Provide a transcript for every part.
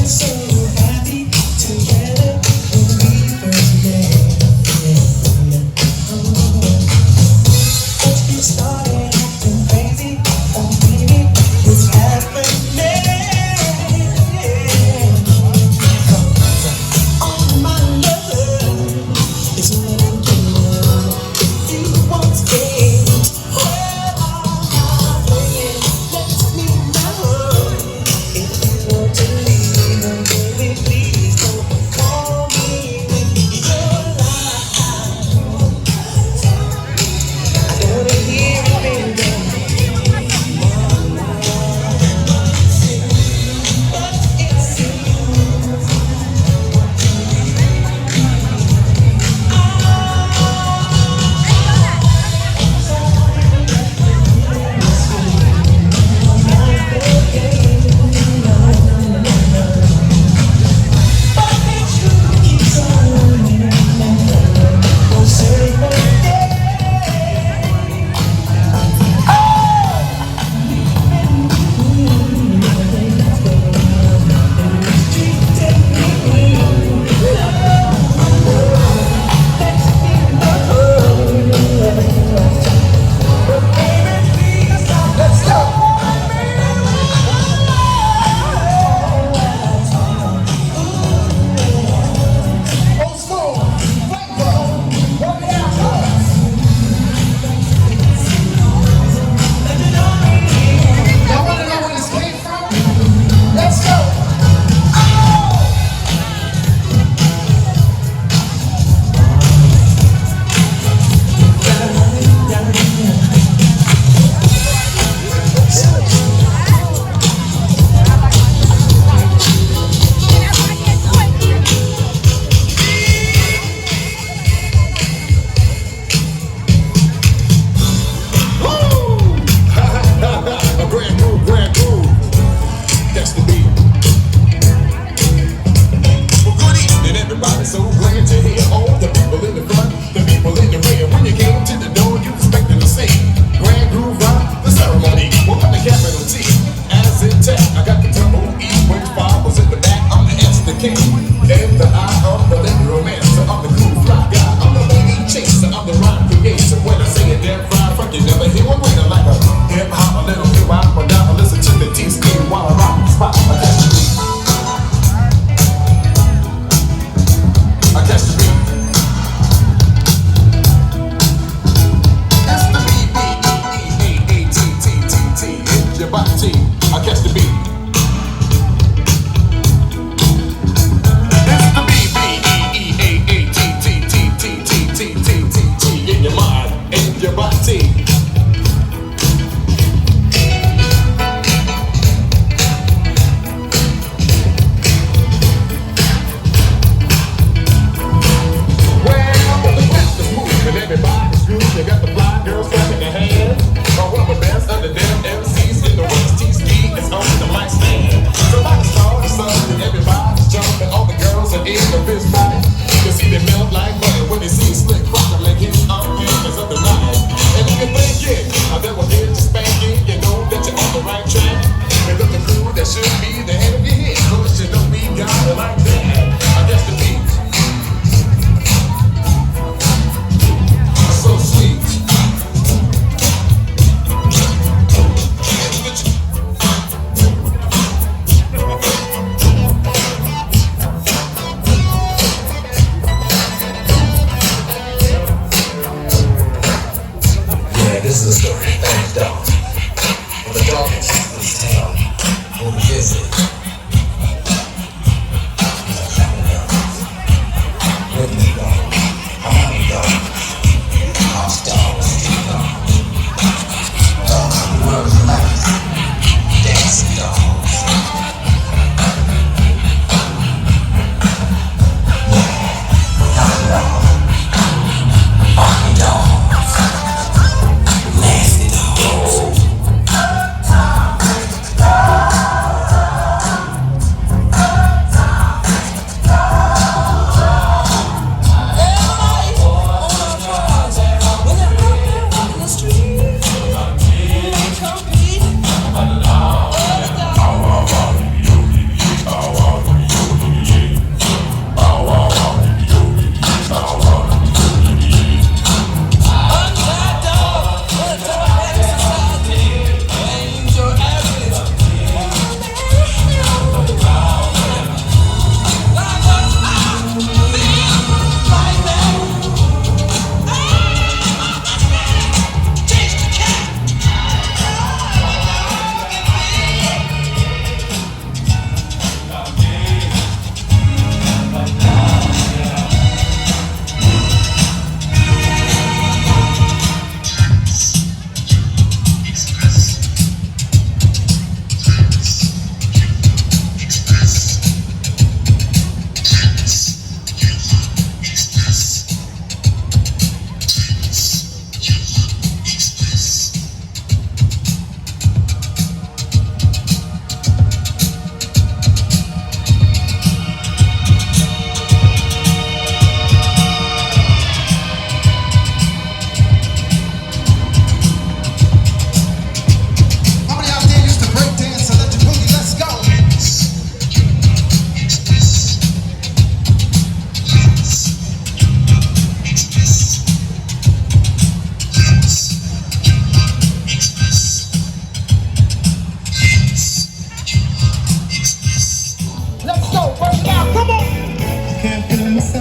so happy together when we first met. Let's get started acting crazy. Oh baby, it's happening. All my love is running through. You won't stay. Well, I'm playing. Let me know if you want to leave.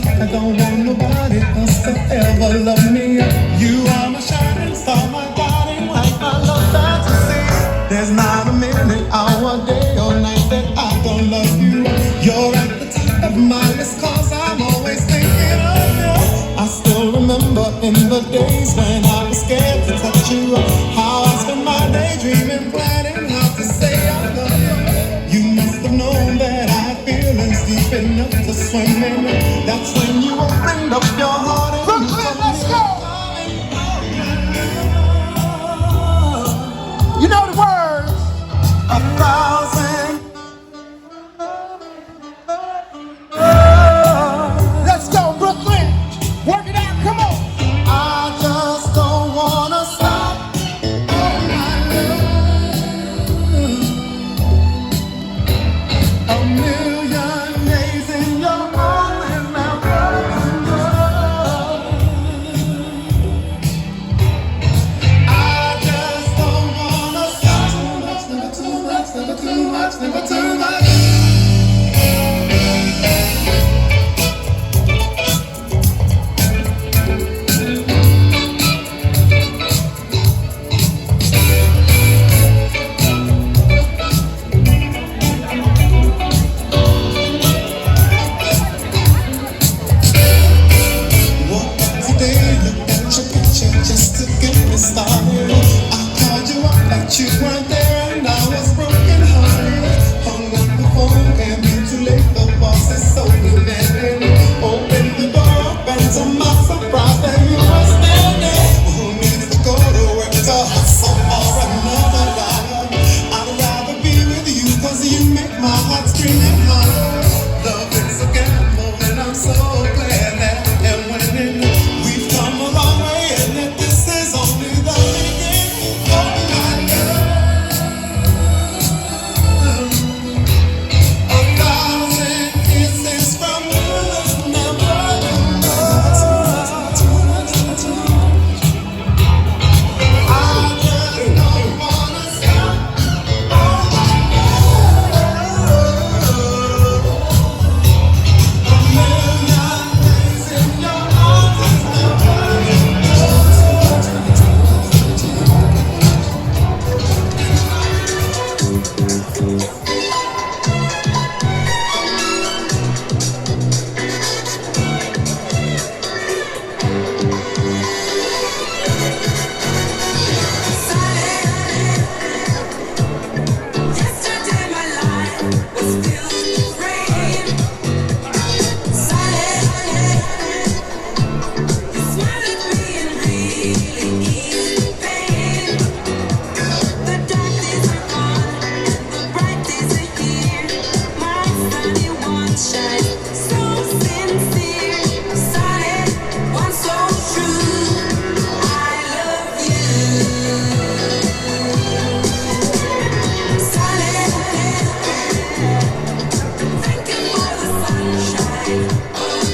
I don't want nobody else to ever love me. You are my shining star, my guiding light, my love fantasy. There's not a minute, hour, day, or night that I don't love you. You're at the top of my list, cause I'm always thinking of you. I still remember in the days when I was scared to touch you, how I spent my day dreaming, planning how to say I love you. You must have known that I had feelings deep enough to swim in. That's when you opened up your heart and Brooklyn, let's go! You know the words. 1,000. Let's go, Brooklyn. Work it out, come on. I just don't wanna stop. Oh my love. A million days in your arms and now broken love. I just don't wanna stop. Too much, never too much, never too much, never too much. Today, look at your picture just to get me started. I called you up, but you weren't there, and I was broken hearted. Hung up the phone, can't be too late. The boss is so demanding. Open the door up, and to my surprise, that you were standing. Who needs to go to work to hustle for another dollar? I'd rather be with you, cause you make my heart scream and holler. Love is a gamble, and I'm so glad that I'm winning. We've come a long way, and that this is only the beginning. Oh my love, 1,000 kisses from you, never enough. I just don't wanna stop. Oh my love, a million days in your arms is never Yesterday my life was filled with rain. Silent, you smiled at me and really eased pain. The dark days are gone and the bright days are here. My sunny one shines so sincere. Silent, one so true. I love you. Silent, thank you for the sunshine.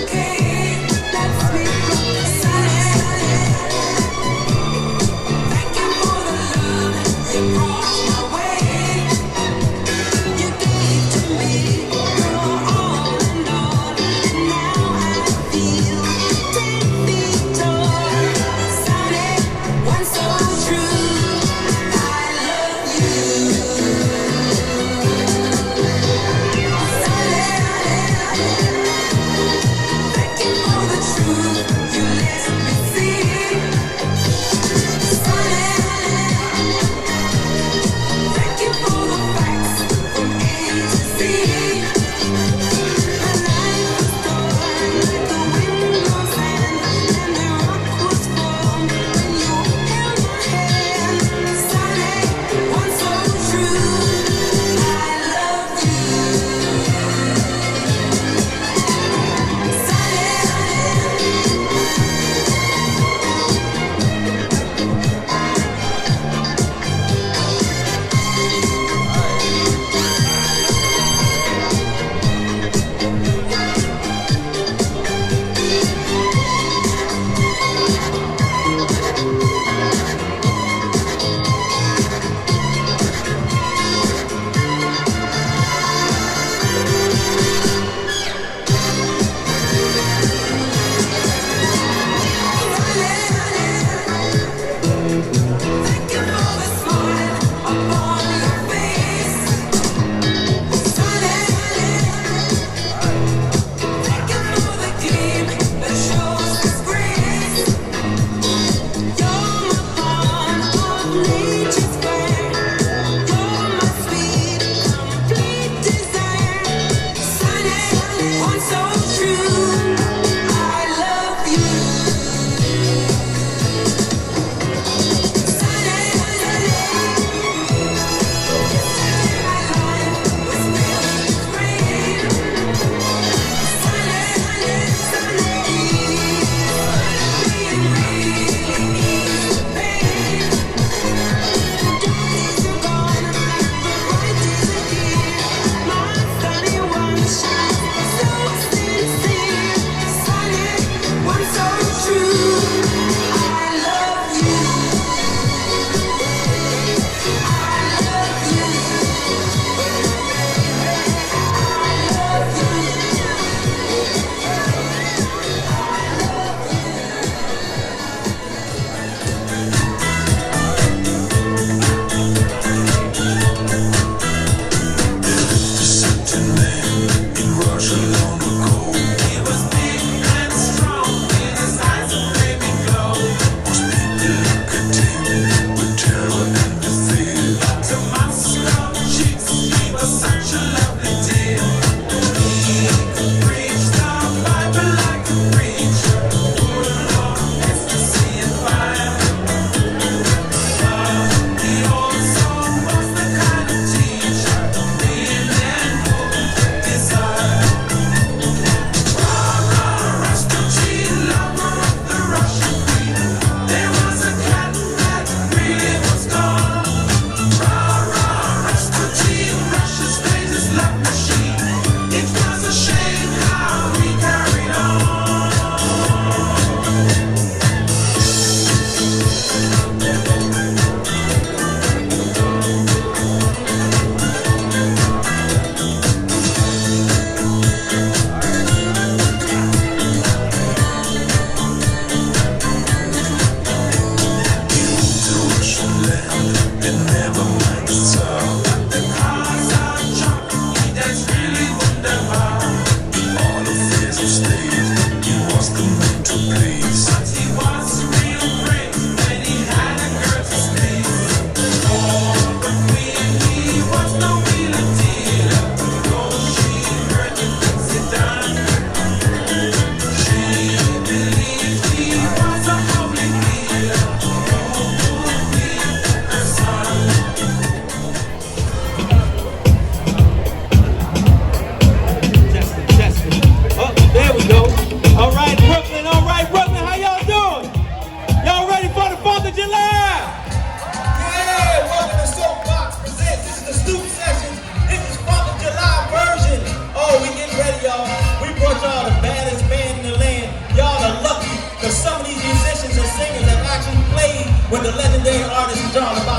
Okay, let's be broken. Silent, thank you for the love you brought my way. You gave to me your all and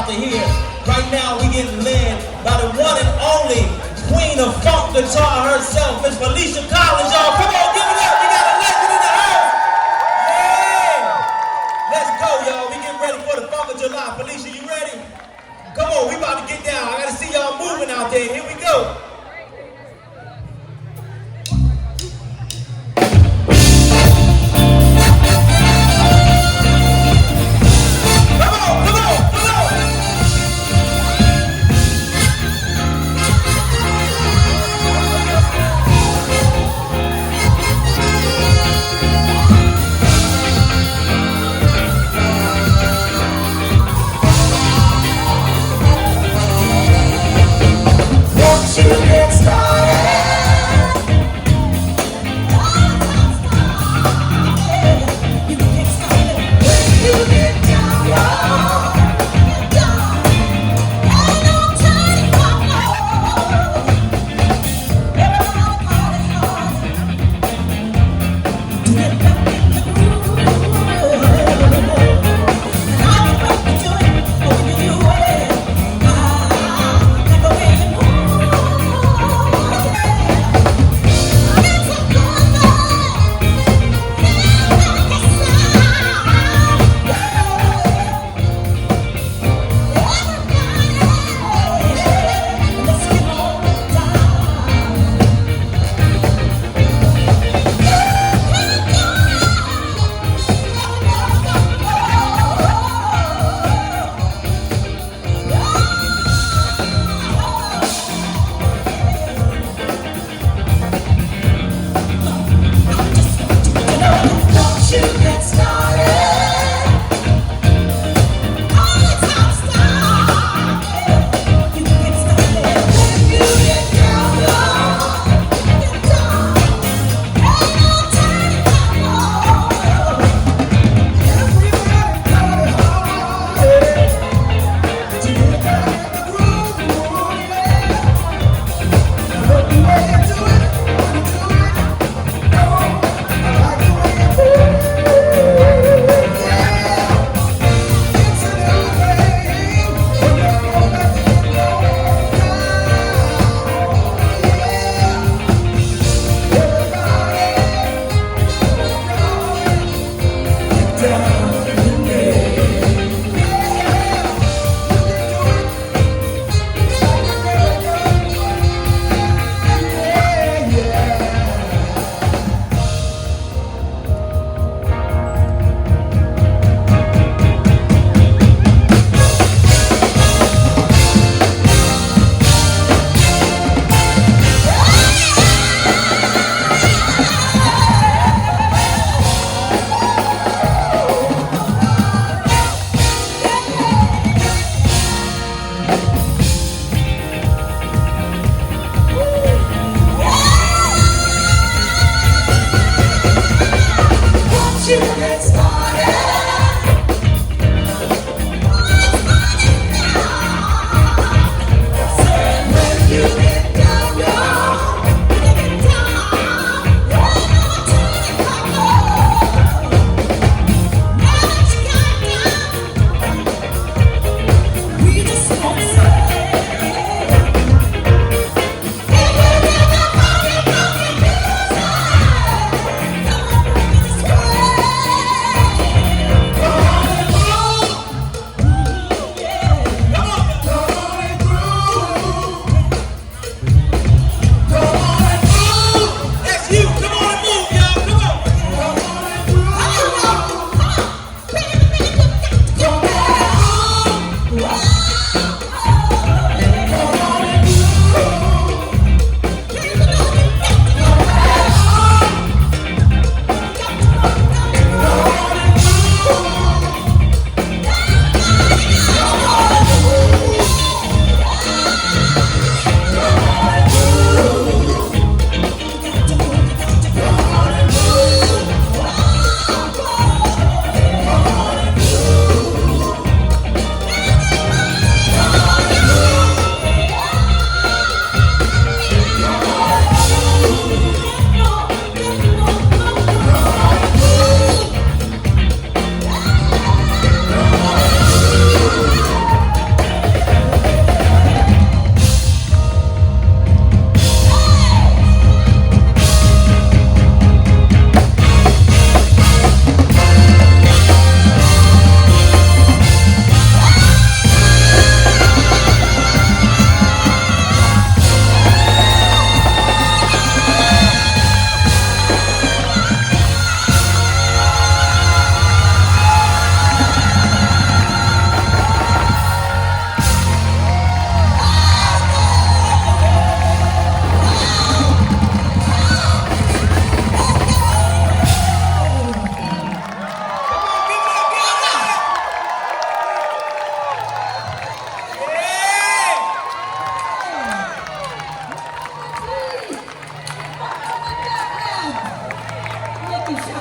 about to hear. Right now, we getting led by the one and only queen of funk guitar herself, Miss Felicia Collins, y'all. Come on, give it up. We got a legend in the house. Yeah. Let's go, y'all. We getting ready for the Funk of July. Felicia, you ready? Come on, we about to get down. I gotta see y'all moving out there. Here we go. Want you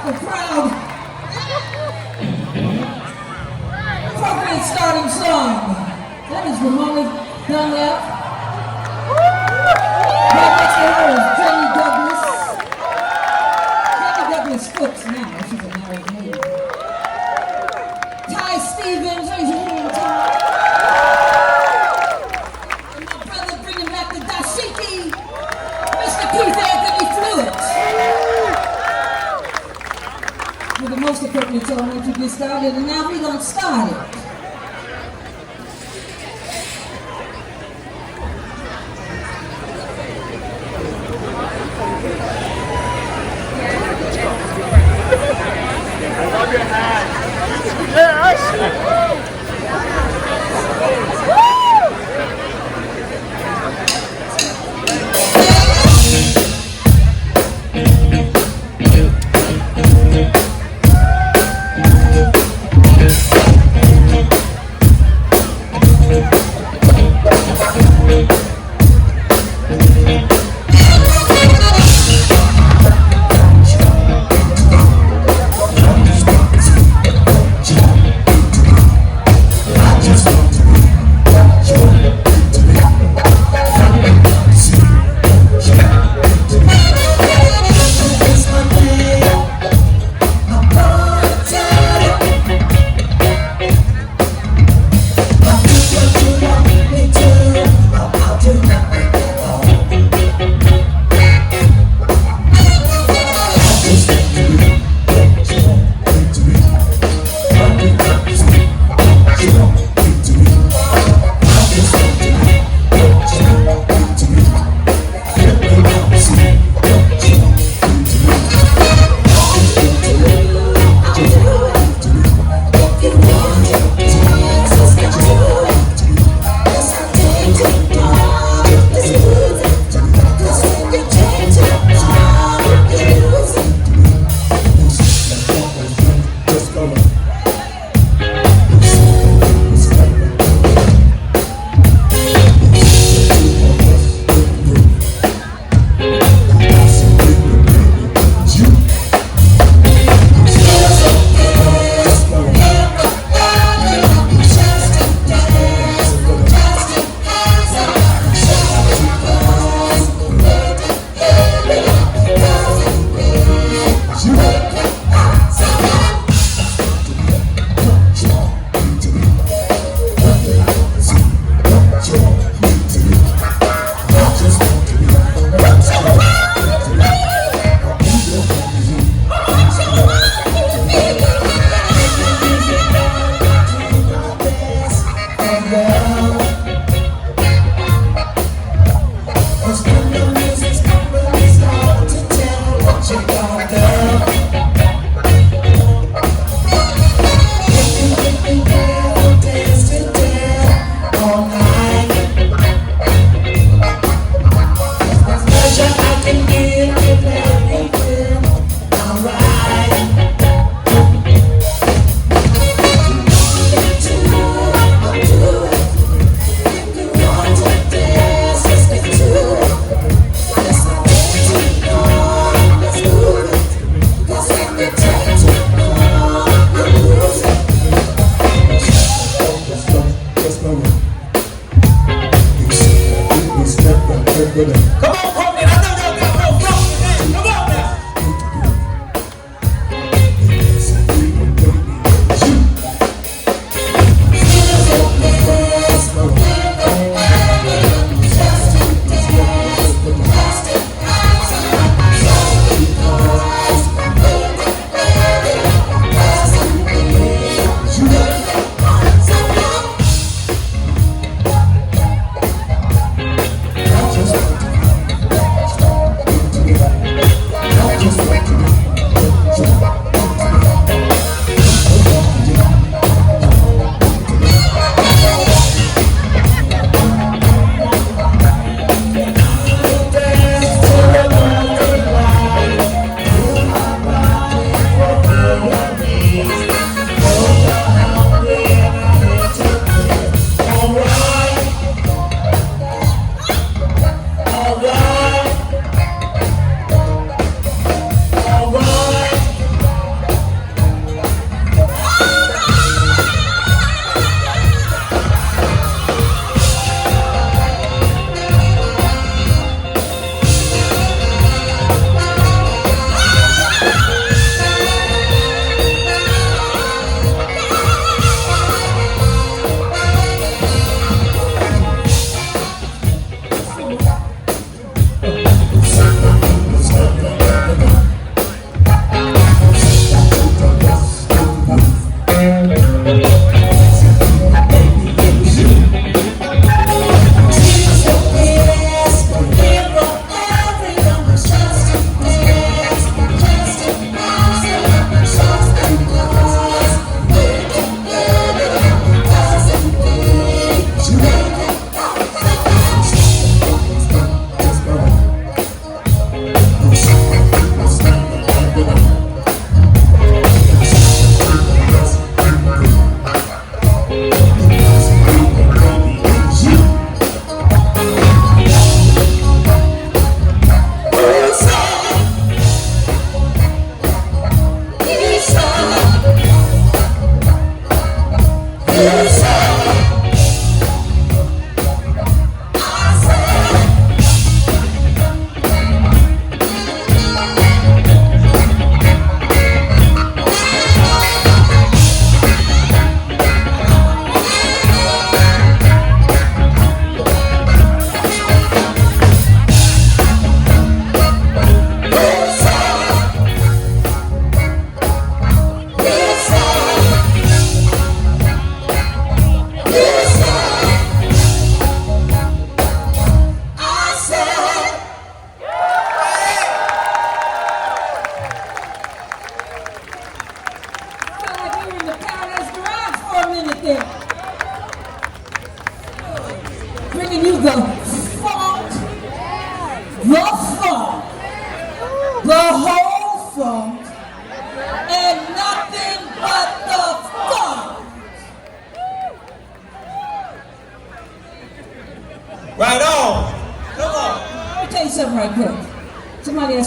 a proud appropriate starting song. That is Ramona Dunlap. Right next to her is Jenny Douglas. Jenny Douglas Foots now, she's a married lady. Ty Stevens, raise your hand, Ty. And my brother bringing back the dashiki, Mr. Keith Anthony Fluids. With the most appropriate song to get started, and now we're gonna start it.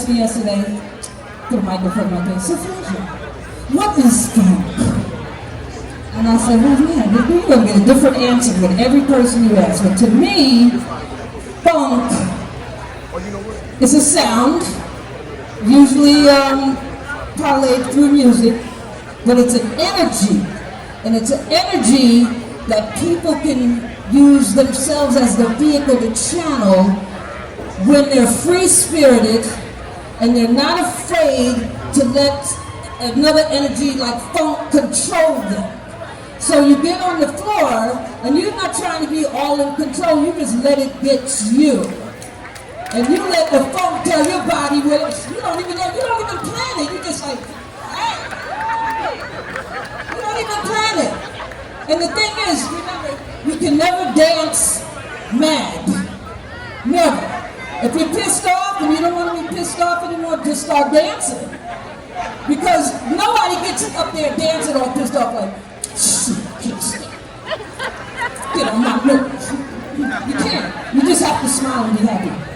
asked me yesterday, put a microphone in my face, Sophia, what is funk? And I said, well, man, you're going to get a different answer with every person you ask. But to me, funk is a sound, usually parlayed through music, but it's an energy. And it's an energy that people can use themselves as the vehicle to channel when they're free-spirited and they're not afraid to let another energy like funk control them. So you get on the floor and you're not trying to be all in control, you just let it get you. And you let the funk tell your body what you don't even know, you don't even plan it, you just like, hey. You don't even plan it. And the thing is, remember, you can never dance mad. Never. If you're pissed off and you don't want to be pissed off anymore, just start dancing. Because nobody gets up there dancing all pissed off like, get on my nerves. You can't. You just have to smile and be happy.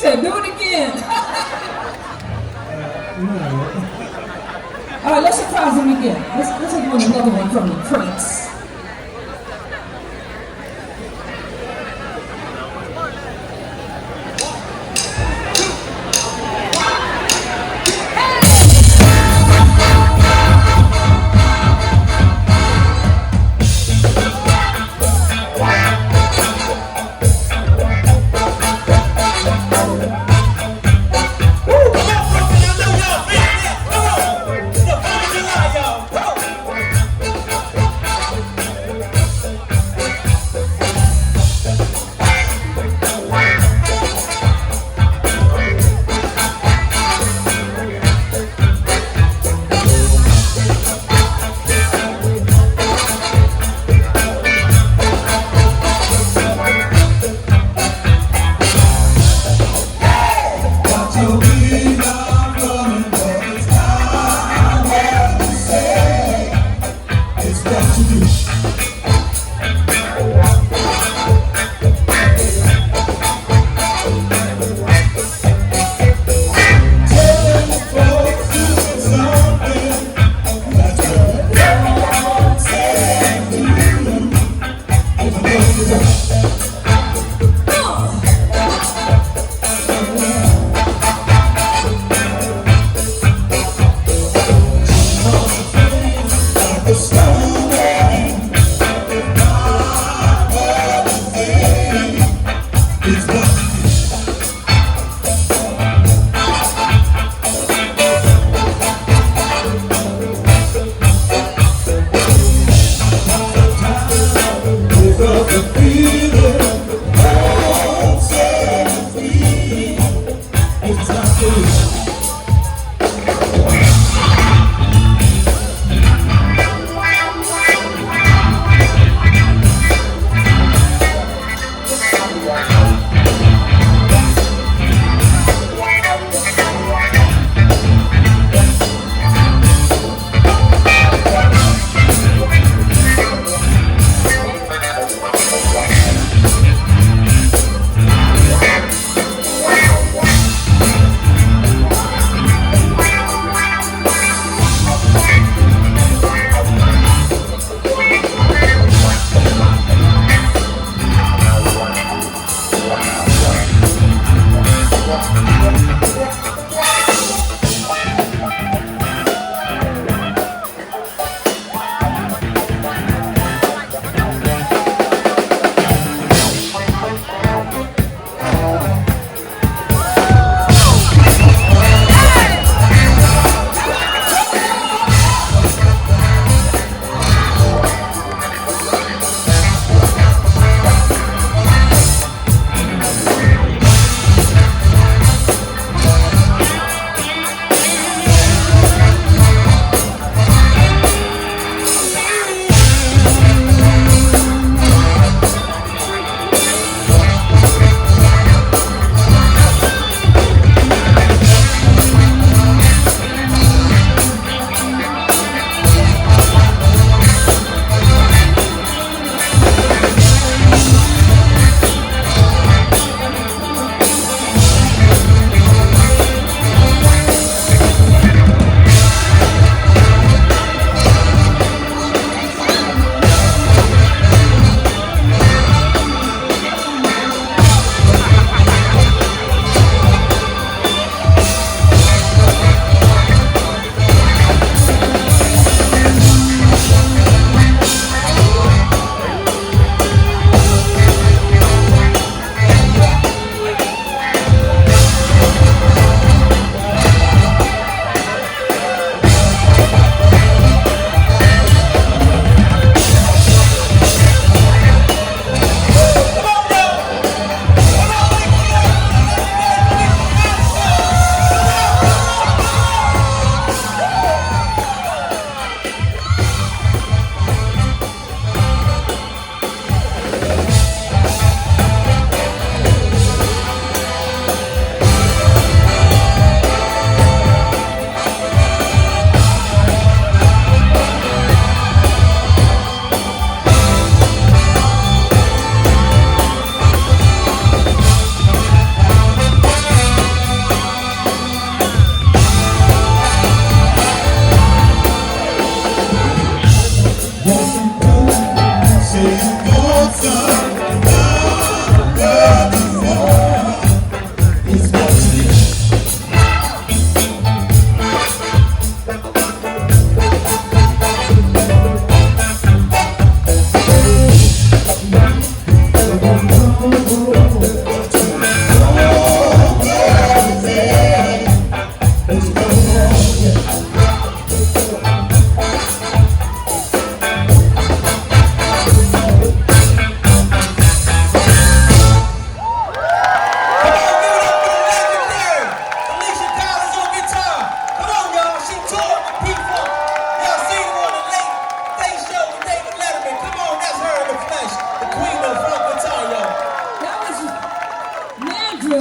said, do it again. All right, let's surprise him again. Let's take another one from the crates.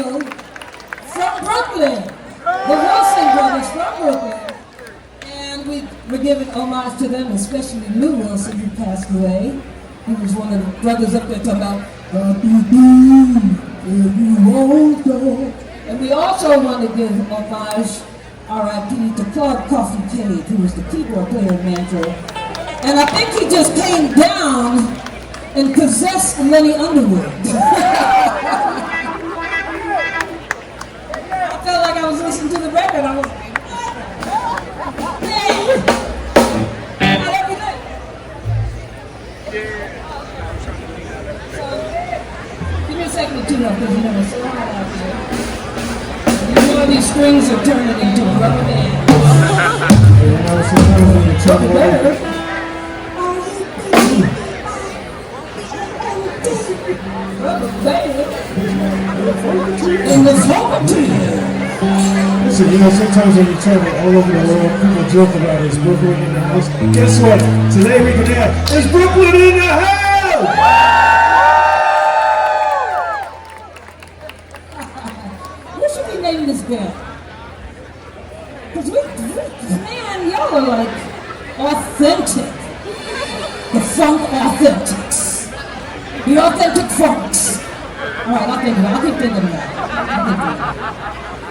crew from Brooklyn, the Wilson brothers from Brooklyn. And we're giving homage to them, especially Lou Wilson, who passed away. He was one of the brothers up there talking about, what you do, if you won't go. And we also want to give homage, R.I.P. to Claude Coffee Cage, who was the keyboard player in Mantra. And I think he just came down and possessed Lenny Underwood. I felt like I was listening to the record. I was like, what? Hey! Not everything. So, give me a second to tune up, because you know it's so hot out here. You know these strings are turning into rubber bands. Rubber bands. In the Listen, you know, sometimes when you travel all over the world, people joke about is Brooklyn in the house. Guess what? Today we can have, is Brooklyn in the house? What should we name this band? Because man, y'all are like authentic. The funk authentics. The authentic funks. All right, I'll think of it. I'll keep thinking of that.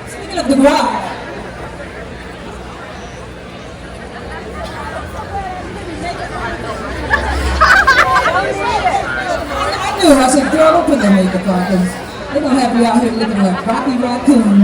Speaking of the garage. I knew. I said, girl, don't put that makeup on, because they're going to have you out here looking like Rocky Raccoon.